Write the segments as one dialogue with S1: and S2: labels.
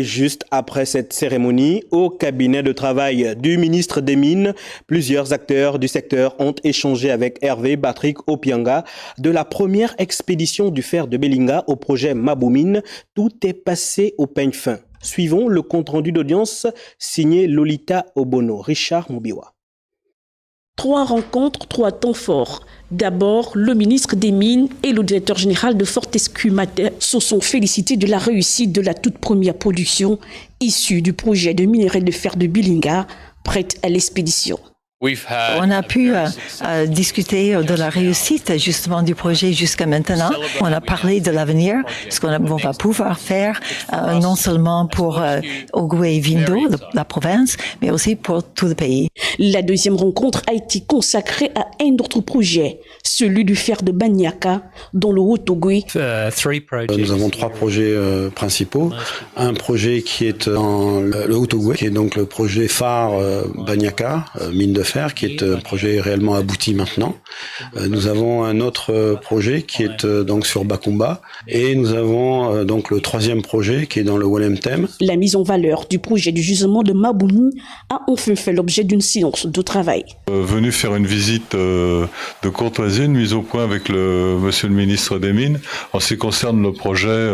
S1: Juste après cette cérémonie, au cabinet de travail du ministre des Mines, plusieurs acteurs du secteur ont échangé avec Hervé Patrick Opianga de la première expédition du fer de Belinga au projet Mabou-Mines. Tout est passé au peigne fin. Suivons le compte-rendu d'audience signé Lolita Obono. Richard Moubiwa.
S2: 3 rencontres, 3 temps forts. D'abord, le ministre des Mines et le directeur général de Fortescue Mater se sont félicités de la réussite de la toute première production issue du projet de minerai de fer de Belinga, prête à l'expédition.
S3: On a pu discuter de la réussite justement du projet jusqu'à maintenant. On a parlé de l'avenir, ce qu'on va pouvoir faire, non seulement pour Ogooué et Vindo, la province, mais aussi pour tout le pays.
S2: La deuxième rencontre a été consacrée à un autre projet, celui du fer de Banyaka, dans le Haut-Ogooué.
S4: Nous avons 3 projets principaux. Un projet qui est dans le Haut-Ogooué, qui est donc le projet phare Banyaka, mine de fer, qui est un projet réellement abouti maintenant. Nous avons un autre projet qui est donc sur Bakumba, et nous avons donc le 3e projet qui est dans le Walem-Tem.
S2: La mise en valeur du projet du gisement de Mabou-Mines a enfin fait l'objet d'une séance de travail.
S5: Venu faire une visite de courtoisie, une mise au point avec monsieur le ministre des Mines en ce qui concerne le projet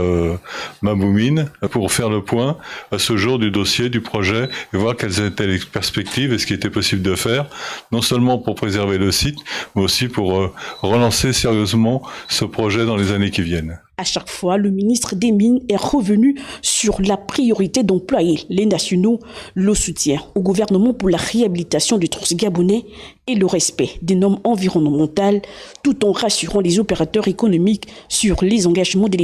S5: Mabou-Mines, pour faire le point à ce jour du dossier, du projet, et voir quelles étaient les perspectives et ce qui était possible de faire, non seulement pour préserver le site, mais aussi pour relancer sérieusement ce projet dans les années qui viennent.
S2: À chaque fois, le ministre des Mines est revenu sur la priorité d'employer les nationaux, le soutien au gouvernement pour la réhabilitation du transgabonais et le respect des normes environnementales, tout en rassurant les opérateurs économiques sur les engagements de l'État.